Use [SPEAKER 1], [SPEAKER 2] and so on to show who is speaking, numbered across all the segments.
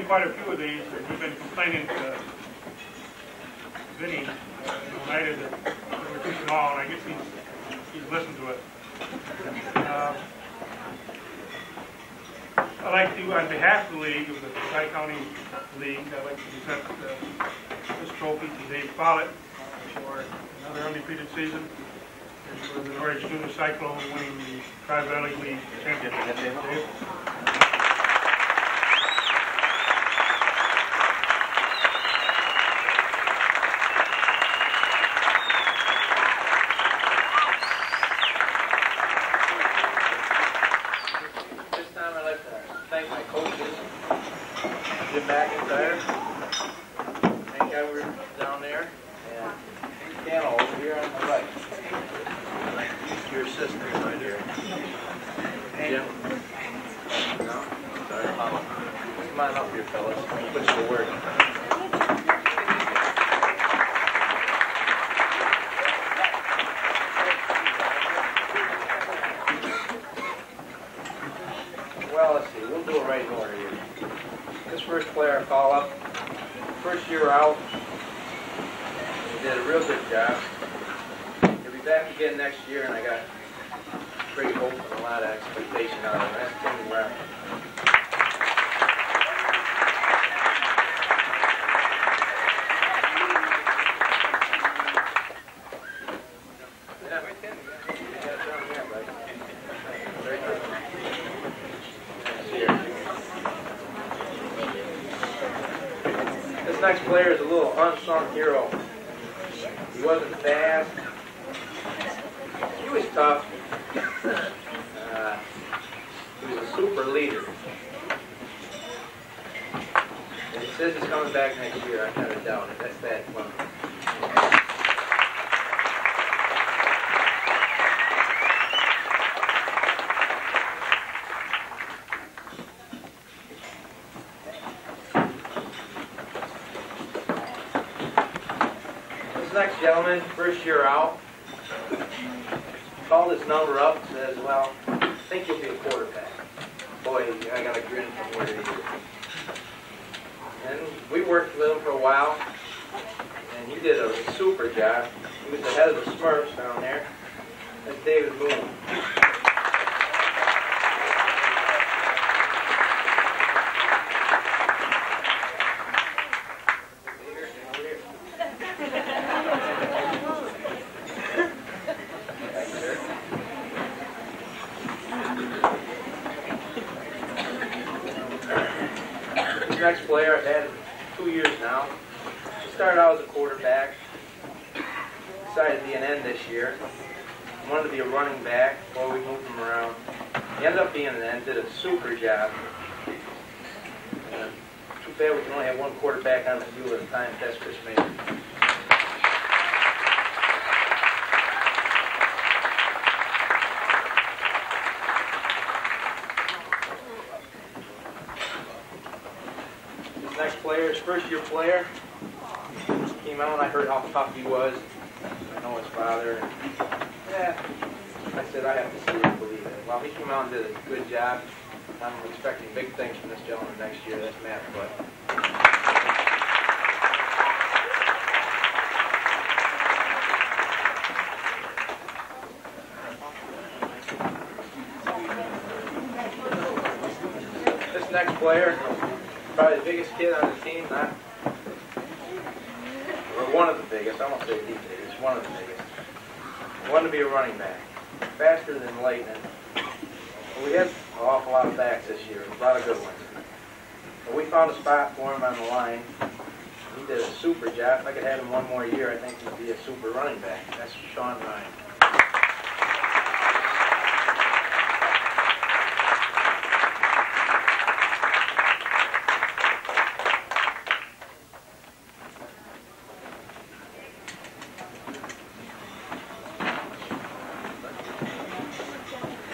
[SPEAKER 1] quite a few of these, and we've been complaining to Vinny United that we're too small, and I guess he's listened to it. I'd like to, on behalf of the league, of the Tri-County League, I'd like to present this trophy to Dave Follett for another undefeated season, and for the Norwich NY Cyclones winning the Tri-Valley League championship. Dave?
[SPEAKER 2] Jim Macintyre, McGuire down there, and Piano over here on the right. Your sister right here. Jim? No? Sorry. Come on up here, fellas. I'll put you to work. Well, let's see. We'll do it right in order here. This first player I call up, first year out, he did a real good job. He'll be back again next year, and I got great hope and a lot of expectation out of him. That's Manwarren. This next player is a little unsung hero. He wasn't fast. He was tough. He was a super leader. And he says he's coming back next year. I kind of doubt it. That's bad fun. Next gentleman, first year out, called his number up and says, well, I think you'll be a quarterback. Boy, I got a grin from where he is. And we worked with him for a while, and he did a super job. He was the head of the Smurfs down there. That's David Moon. Next player, I've had him 2 years now. He started out as a quarterback, decided to be an end this year. Wanted to be a running back before we moved him around. He ended up being an end, did a super job. Too bad we can only have one quarterback on the field at a time. That's Chris Maynard. Next player, his first year player, came out and I heard how tough he was. I know his father. And, yeah, I said I have to see it and believe it. Well, he came out and did a good job. I'm expecting big things from this gentleman next year. That's Matt Foote. This next player, probably the biggest kid on the team, or one of the biggest. I won't say the biggest, one of the biggest. Wanted to be a running back, faster than lightning. Well, we had an awful lot of backs this year, a lot of good ones. But we found a spot for him on the line. He did a super job. If I could have him one more year, I think he'd be a super running back. That's Sean Ryan.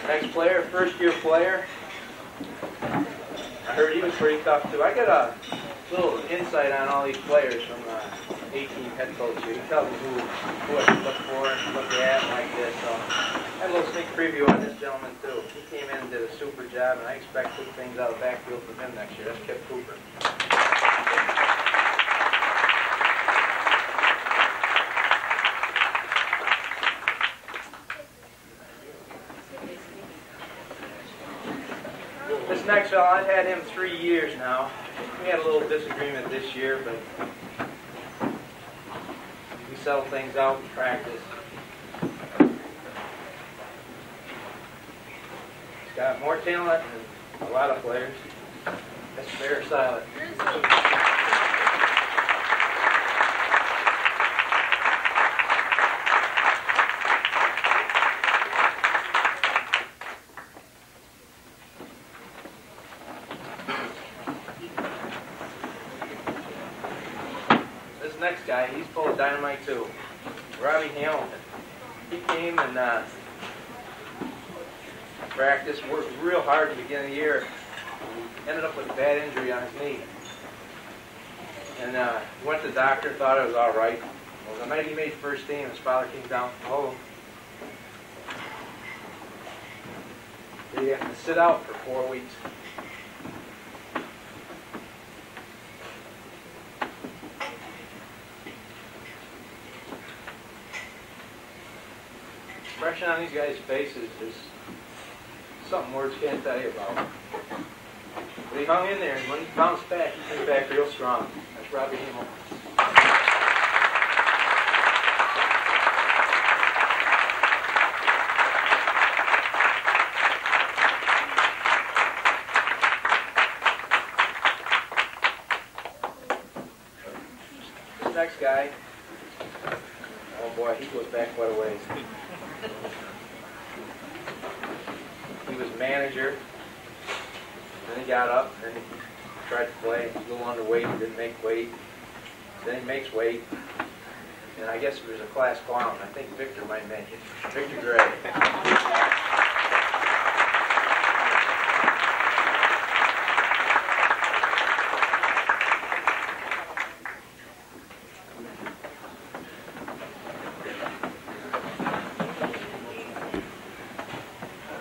[SPEAKER 2] Next player, first year player. I heard he was pretty tough too. I got a little insight on all these players from the 18 head coach here. He tells me who I should look for and look at like this. So I had a little sneak preview on this gentleman. gentleman too. He came in and did a super job, and I expect good things out of the backfield from him next year. That's Kipp Cooper. This next fellow, I've had him 3 years now. We had a little disagreement this year, but we settled things out in practice. He's got more talent than a lot of players. That's fair silent. This next guy, he's full of dynamite too. Hamilton. He came and practiced, worked real hard at the beginning of the year. Ended up with a bad injury on his knee. And went to the doctor, thought it was all right. Well, the night he made first team, his father came down from home. He had to sit out for 4 weeks. Expression on these guys' faces is something words can't tell you about. But he hung in there, and when he bounced back, he came back real strong. That's Raphael. This next guy, oh boy, he goes back quite a ways. He was manager. Then he got up, and he tried to play. He was a little underweight, he didn't make weight. Then he makes weight. And I guess if there's a class clown, I think Victor might make it. Victor Gray.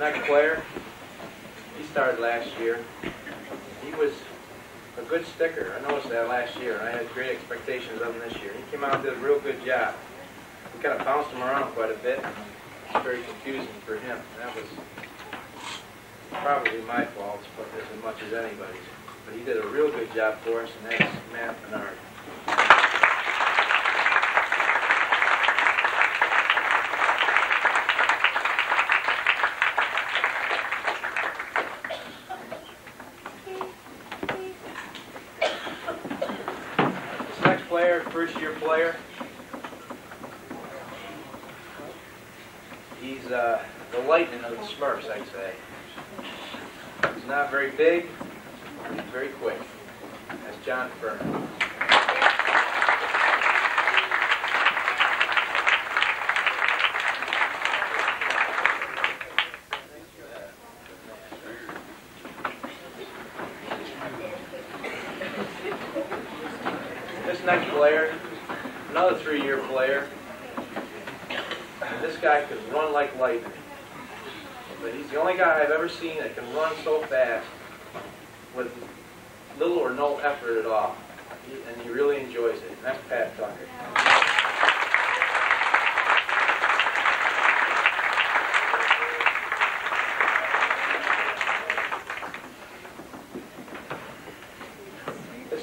[SPEAKER 2] Next player, he started last year. He was a good sticker. I noticed that last year, and I had great expectations of him this year. He came out and did a real good job. We kind of bounced him around quite a bit. It was very confusing for him. And that was probably my fault, but as much as anybody's. But he did a real good job for us, and that's Maynard. First-year player. He's the lightning of the Smurfs, I'd say. He's not very big, he's very quick. That's John Fern. Next player, another 3-year player. This guy can run like lightning. But he's the only guy I've ever seen that can run so fast with little or no effort at all. And he really enjoys it. And that's Pat Tucker.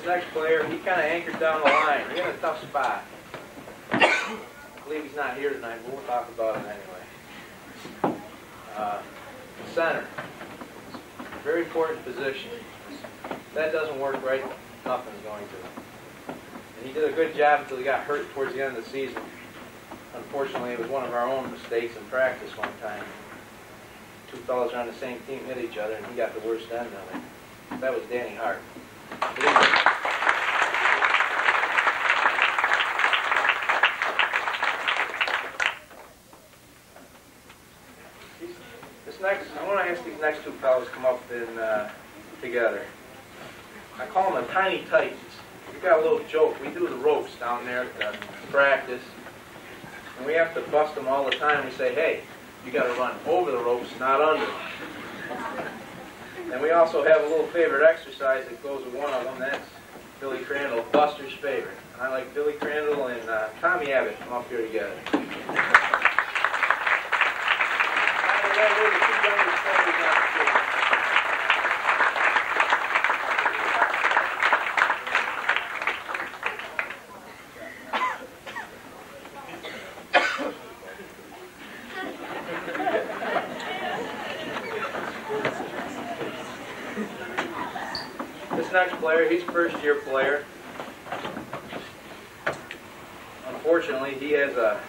[SPEAKER 2] Next player, he kind of anchored down the line. He's in a tough spot. I believe he's not here tonight, but we'll talk about him anyway. Center. Very important position. If that doesn't work right, nothing's going to. And he did a good job until he got hurt towards the end of the season. Unfortunately, it was one of our own mistakes in practice one time. Two fellows on the same team hit each other, and he got the worst end of it. That was Danny Hart. I want to ask these next two fellows to come up and together. I call them the Tiny Titans. We got a little joke. We do the ropes down there at the practice, and we have to bust them all the time. We say, hey, You got to run over the ropes, not under them. And we also have a little favorite exercise that goes with one of them. That's Billy Crandall, Buster's favorite. I like Billy Crandall and Tommy Abbott come up here together. This next player, he's a first-year player. Unfortunately, he has a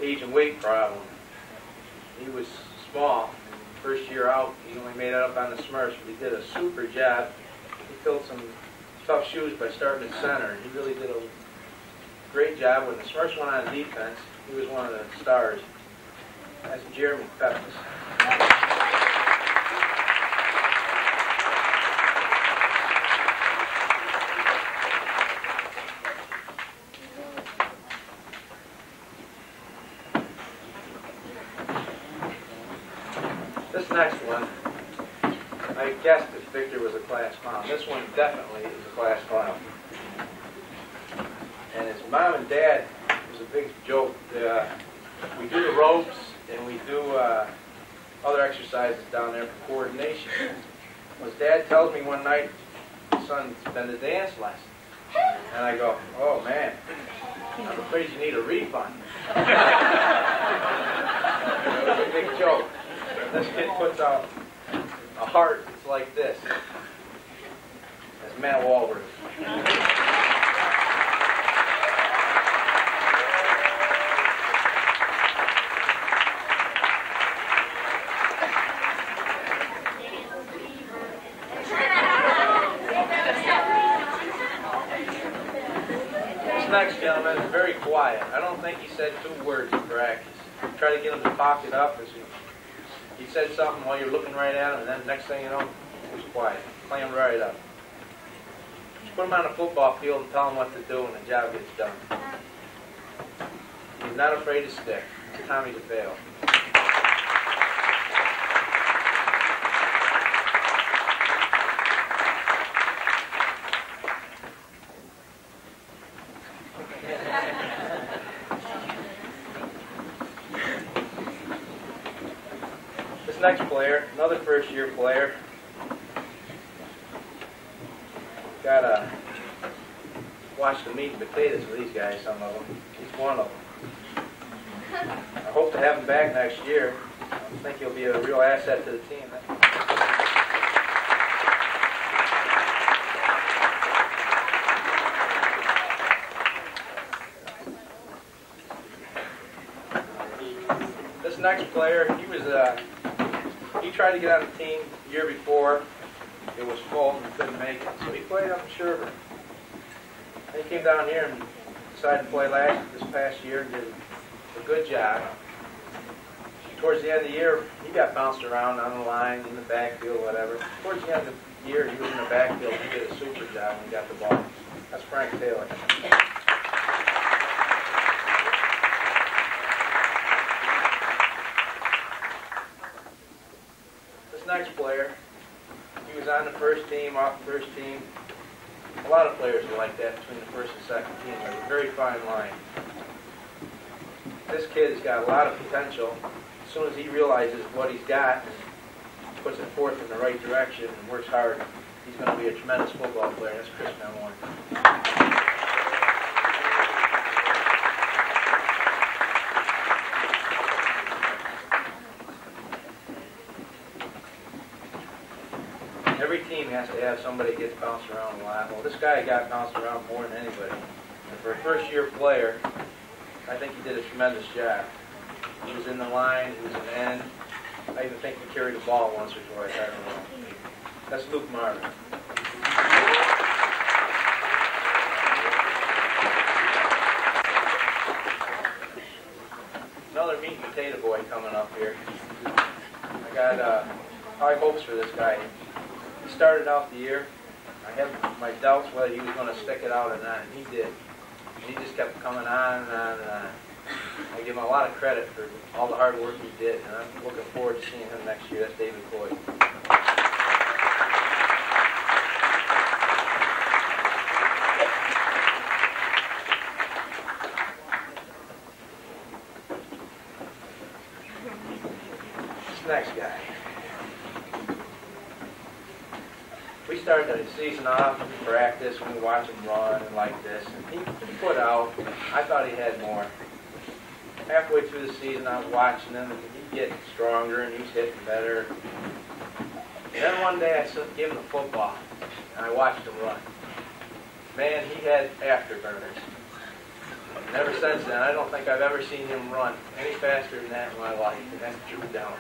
[SPEAKER 2] age and weight problem. He was small. First year out, he only made it up on the Smurfs, but he did a super job. He filled some tough shoes by starting at center. He really did a great job. When the Smurfs went on defense, he was one of the stars. That's Jeremy Pepis. This next one, I guessed that Victor was a class clown. This one definitely is a class clown. And his mom and dad was a big joke. We do the ropes and we do other exercises down there for coordination. His dad tells me one night, his son's been to dance lesson. And I go, oh man, I'm afraid you need a refund. It was a big joke. This kid puts out a heart that's like this. That's Matt Wahlberg. This next gentleman is very quiet. I don't think he said 2 words in practice. Try to get him to talk it up as he said something while you're looking right at him, and then next thing you know, he was quiet. Play him right up. Just put him on the football field and tell him what to do, and the job gets done. He's not afraid to stick. Tommy DeFeo. Next player, another first-year player. Gotta watch the meat and potatoes with these guys, some of them. He's one of them. I hope to have him back next year. I think he'll be a real asset to the team. This next player, he tried to get on the team the year before. It was full and he couldn't make it. So he played up in Sherburne. Then he came down here and decided to play this past year and did a good job. Towards the end of the year, he got bounced around on the line, in the backfield, whatever. Towards the end of the year, he was in the backfield and he did a super job when he got the ball. That's Frank Taylor. Next player, he was on the first team, off the first team. A lot of players are like that between the first and second team. There's a very fine line. This kid has got a lot of potential. As soon as he realizes what he's got and puts it forth in the right direction and works hard, he's going to be a tremendous football player. That's Chris Manwarren. Every team has to have somebody that gets bounced around a lot. Well, this guy got bounced around more than anybody. And for a first-year player, I think he did a tremendous job. He was in the line, he was an end. I even think he carried the ball once or twice, I don't know. That's Luke Marvin. Another meat and potato boy coming up here. I got high hopes for this guy. He started out the year. I had my doubts whether he was going to stick it out or not, and he did. And he just kept coming on and on and on. I give him a lot of credit for all the hard work he did, and I'm looking forward to seeing him next year. That's David Cloyd. This next guy. We started the season off in practice when we watch him run and like this, and he put out. I thought he had more. Halfway through the season, I was watching him, and he'd get stronger, and he was hitting better. And then one day, I gave him the football, and I watched him run. Man, he had afterburners. And ever since then, I don't think I've ever seen him run any faster than that in my life, and that's Drew Down.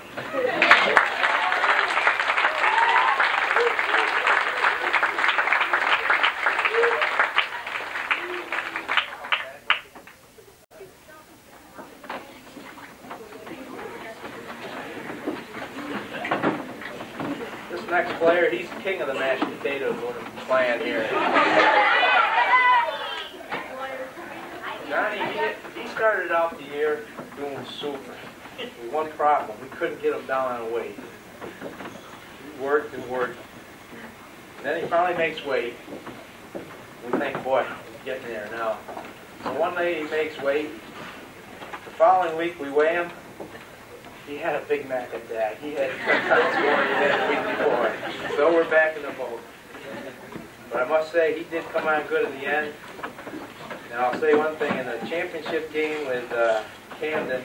[SPEAKER 2] Next player, he's the king of the mashed potatoes when I'm playing here. Johnny, he started out the year doing super. With one problem, we couldn't get him down on weight. He worked and worked. And then he finally makes weight. We think, boy, he's getting there now. So one day he makes weight. The following week we weigh him. He had a Big Mac attack. He had 10 pounds more than he had the week before. So we're back in the boat. But I must say, he did come on good in the end. And I'll say one thing, in the championship game with Camden,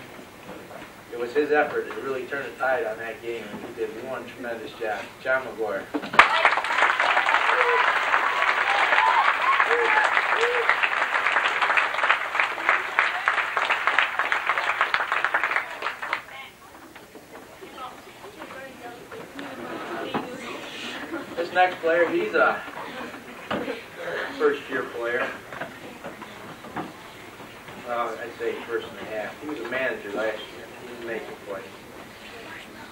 [SPEAKER 2] it was his effort that really turned the tide on that game, and he did one tremendous job. John McGuire. This next player, he's a first-year player. Well, I'd say first and a half. He was a manager last year. He didn't make it quite.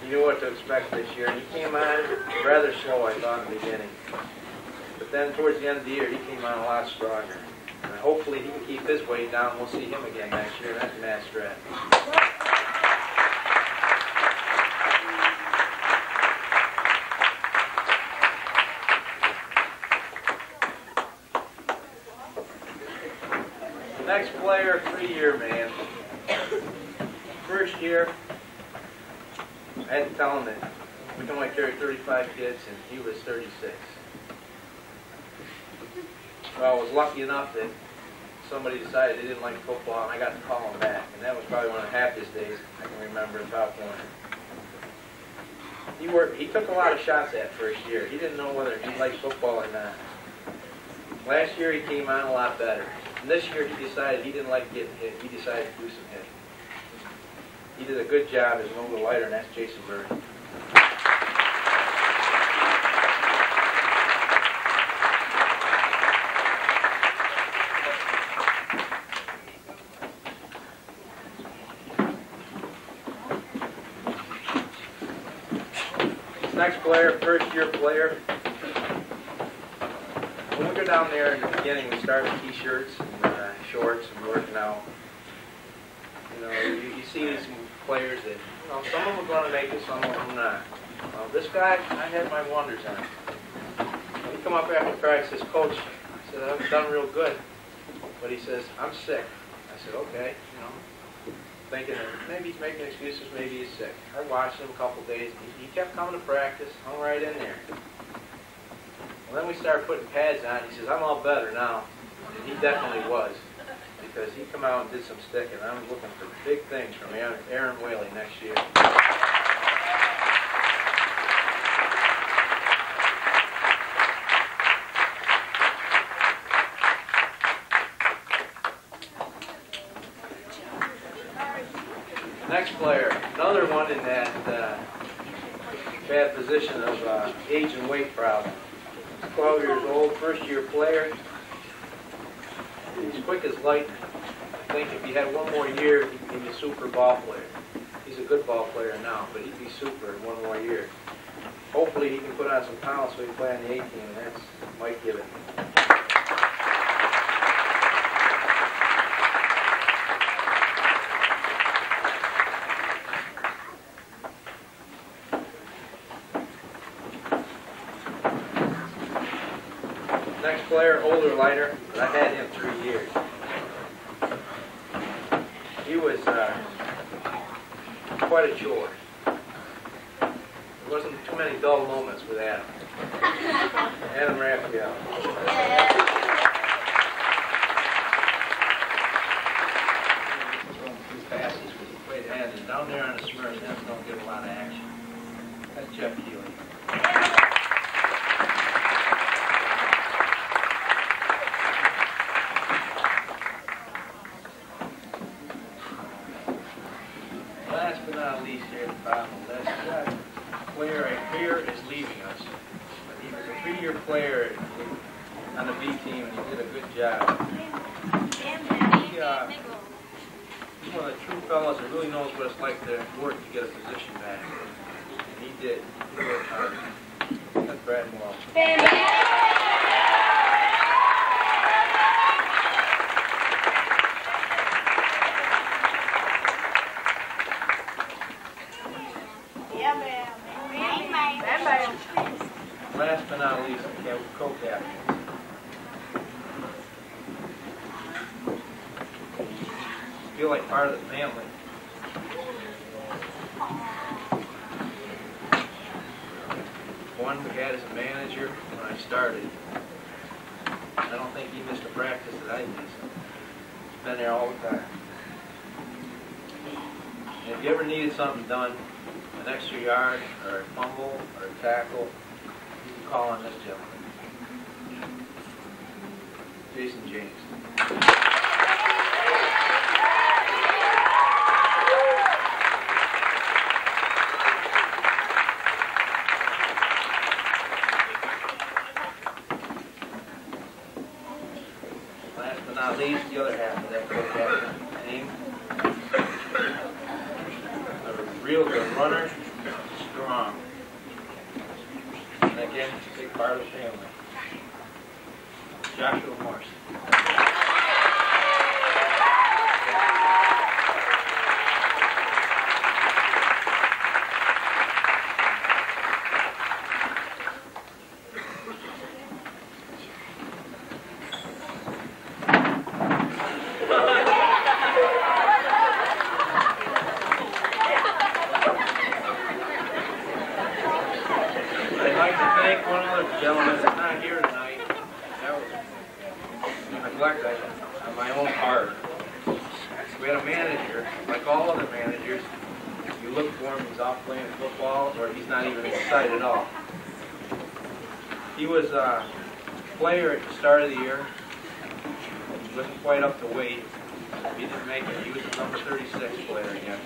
[SPEAKER 2] He knew what to expect this year, and he came on rather slow, I thought, in the beginning. But then towards the end of the year, he came on a lot stronger. And hopefully he can keep his weight down. We'll see him again next year, and that's Matt Stratton. Next player, 3-year man. First year, I had to tell him that we can only carry 35 kids, and he was 36. Well, I was lucky enough that somebody decided they didn't like football, and I got to call him back. And that was probably one of the happiest days I can remember in Pop Warner. He took a lot of shots that first year. He didn't know whether he liked football or not. Last year he came on a lot better. And this year he decided he didn't like getting hit. He decided to do some hitting. He did a good job as a little lighter, and that's Jason Bird. Next player, first-year player. When we go down there in the beginning, we start with T-shirts and shorts and working out. You know, you see these players that, you know, some of them are going to make it, some of them not. This guy, I had my wonders on. When he come up after practice, says, "Coach," I said, "I've done real good." But he says, "I'm sick." I said, "Okay," you know, thinking that maybe he's making excuses, maybe he's sick. I watched him a couple days. He kept coming to practice, hung right in there. Well, then we started putting pads on. He says, "I'm all better now." And he definitely was, because he come out and did some sticking. I'm looking for big things from Aaron Whaley next year. Next player, another one in that bad position of age and weight problem. 12 years old, first-year player. He's quick as lightning. I think if he had one more year, he'd be a super ball player. He's a good ball player now, but he'd be super in one more year. Hopefully he can put on some pounds so he can play on the 18, and that's Mike Gibbon. Next player, older lighter, but I've had him 3 years. He was quite a chore. There wasn't too many dull moments with Adam. Raphael. Too fast, he's way to hand. And down there on the Smurfs, Hens don't get a lot of action. That's Jeff Keeley. Last but not least here at the bottom of the list, that player right here is leaving us. He was a 3-year player on the B team, and he did a good job. He's one of the true fellas that really knows what it's like to work to get a position back. And he did. He worked hard. That's Brad Moore. Last but not least, co-captains. Feel like part of the family. One we had as a manager when I started. I don't think he missed a practice that I missed. He's been there all the time. And if you ever needed something done, an extra yard, or a fumble, or a tackle, you can call on this gentleman. Jason James. Last but not least, the other half of that co-captain name. A real good runner, strong. And again, it's a big part of the family. Joshua Morse. He was a player at the start of the year. He wasn't quite up to weight. He didn't make it. He was the number 36 player again.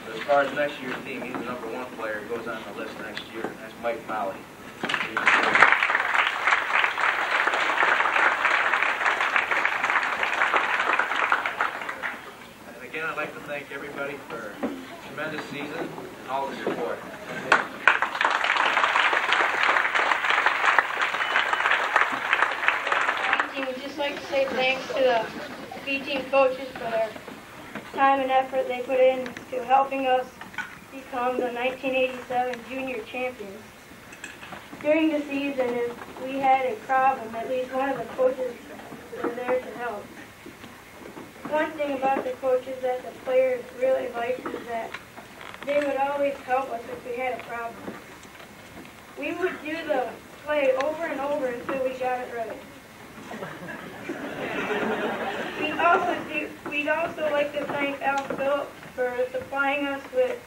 [SPEAKER 2] But as far as next year's team, he's the number 1 player who goes on the list next year, and that's Mike Molly. And again, I'd like to thank everybody for a tremendous season and all the support.
[SPEAKER 3] We'd just like to say thanks to the B-team coaches for their time and effort they put in to helping us become the 1987 junior champions. During the season, if we had a problem, at least one of the coaches were there to help. One thing about the coaches that the players really liked is that they would always help us if we had a problem. We would do the play over and over until we got it right. We'd also like to thank Al Phillips for supplying us with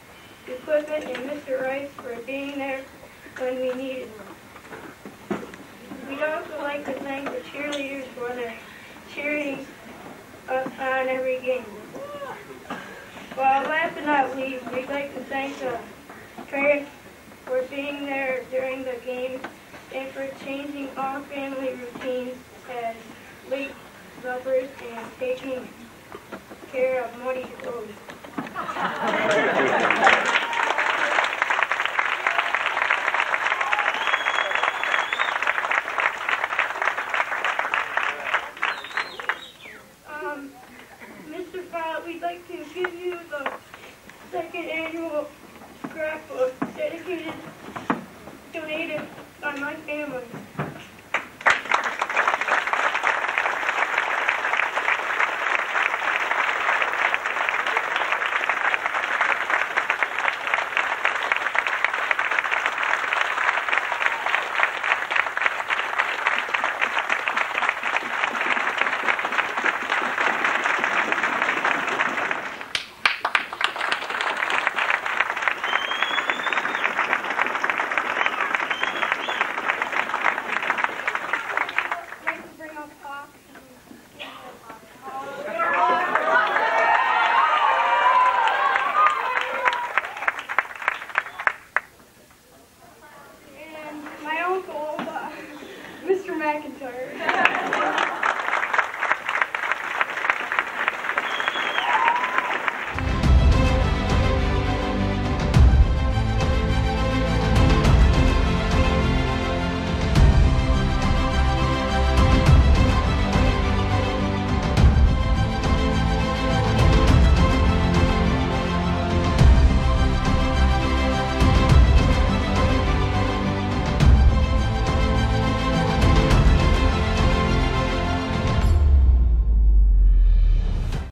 [SPEAKER 3] equipment and Mr. Rice for being there when we needed them. We'd also like to thank the cheerleaders for their cheering us on every game. Well, last but not least, we'd like to thank the parents for being there during the game and for changing all family routines as late suppers and taking care of muddy clothes. Mr. Follett, we'd like to give you the second annual scrapbook donated by my family.